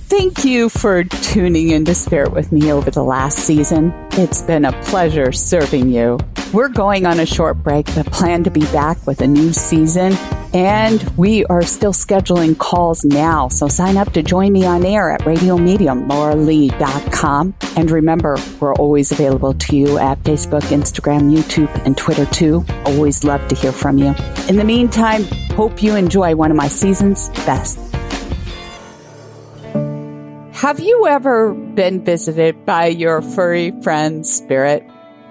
Thank you for tuning into Spirit with me over the last season. It's been a pleasure serving you. We're going on a short break, but plan to be back with a new season. And we are still scheduling calls now. So sign up to join me on air at radiomediumlauralee.com. And remember, we're always available to you at Facebook, Instagram, YouTube, and Twitter too. Always love to hear from you. In the meantime, hope you enjoy one of my season's best. Have you ever been visited by your furry friend, Spirit?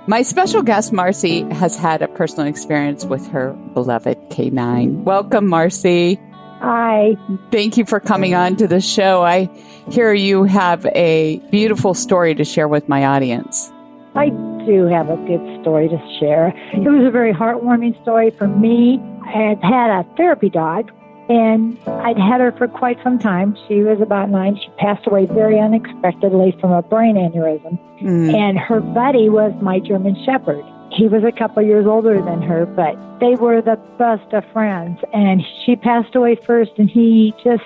My special guest, Marcy, has had a personal experience with her beloved K9. Welcome, Marcy. Hi. Thank you for coming on to the show. I hear you have a beautiful story to share with my audience. I do have a good story to share. It was a very heartwarming story for me. I had a therapy dog, and I'd had her for quite some time. She was about 9. She passed away very unexpectedly from a brain aneurysm. And her buddy was my German Shepherd. He was a couple years older than her, but they were the best of friends. And she passed away first, and he just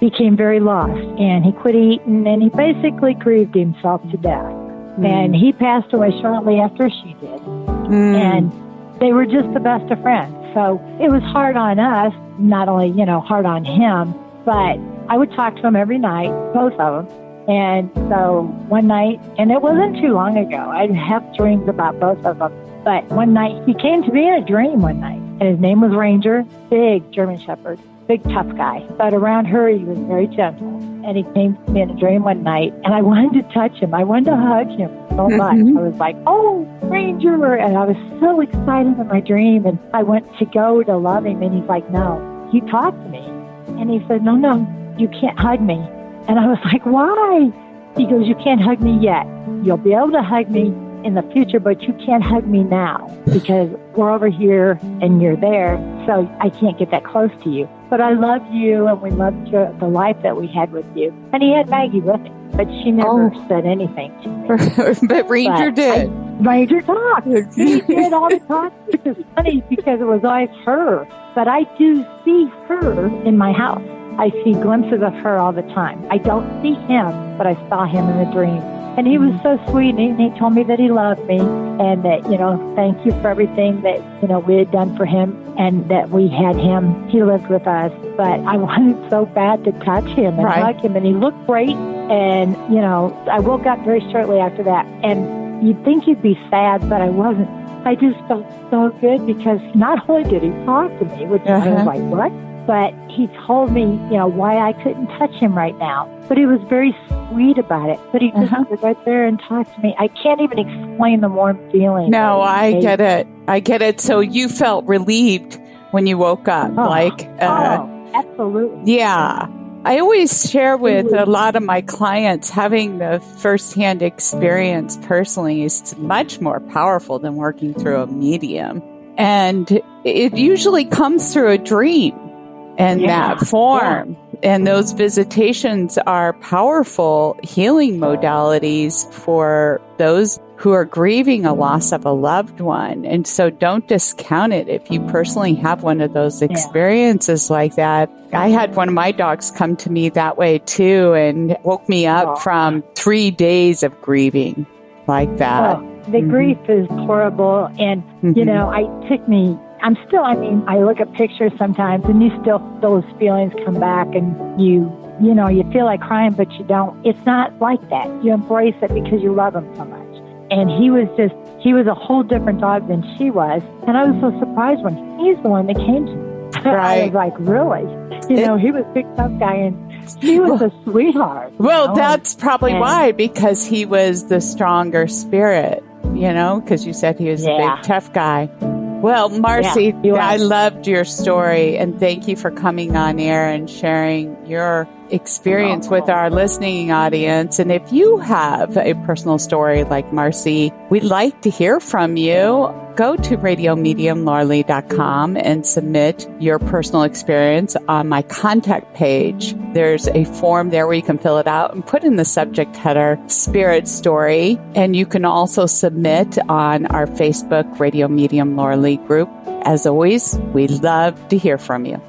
became very lost. And he quit eating, and he basically grieved himself to death. And he passed away shortly after she did. And they were just the best of friends. So it was hard on us, not only, hard on him, but I would talk to him every night, both of them. And so one night, and it wasn't too long ago, I'd have dreams about both of them. But one night, he came to me in a dream one night, and his name was Ranger, big German Shepherd, big tough guy. But around her, he was very gentle. And he came to me in a dream one night, and I wanted to touch him. I wanted to hug him so much. I was like, oh, Ranger. And I was so excited in my dream. And I went to go to love him, and he's like, no. He talked to me, and he said, no, you can't hug me. And I was like, why? He goes, you can't hug me yet. You'll be able to hug me in the future, but you can't hug me now because we're over here and you're there, so I can't get that close to you. But I love you, and we loved the life that we had with you. And he had Maggie with him, but she never said anything to me. But Ranger did. Ranger talked. He did all the talk, which is funny because it was always her. But I do see her in my house. I see glimpses of her all the time. I don't see him, but I saw him in a dream. And he was so sweet, and he told me that he loved me and that, thank you for everything that, we had done for him and that we had him. He lived with us. But I wanted so bad to touch him and hug him, and he looked great. And, I woke up very shortly after that. And you'd think you'd be sad, but I wasn't. I just felt so good because not only did he talk to me, which I was like, what? But he told me, why I couldn't touch him right now. But he was very sweet about it. But he just stood right there and talked to me. I can't even explain the warm feeling. No, I get it. I get it. So you felt relieved when you woke up. Absolutely. Yeah. I always share with a lot of my clients having the firsthand experience personally is much more powerful than working through a medium. And it usually comes through a dream. And that form. And those visitations are powerful healing modalities for those who are grieving a loss of a loved one. And so don't discount it if you personally have one of those experiences like that. I had one of my dogs come to me that way too and woke me up from 3 days of grieving like that. The grief is horrible. And, I look at pictures sometimes and those feelings come back and you feel like crying, but you don't. It's not like that. You embrace it because you love him so much. And he was a whole different dog than she was. And I was so surprised when he's the one that came to me. I was like, really? He was a big tough guy and he was a sweetheart. Well, that's probably why, because he was the stronger spirit, because you said he was a big tough guy. Well, Marcy, I loved your story, and thank you for coming on air and sharing your experience with our listening audience. And if you have a personal story like Marcy, we'd like to hear from you. Go to radiomediumlauralee.com and submit your personal experience on my contact page. There's a form there where you can fill it out and put in the subject header, Spirit Story. And you can also submit on our Facebook Radio Medium Laura Lee group. As always, we love to hear from you.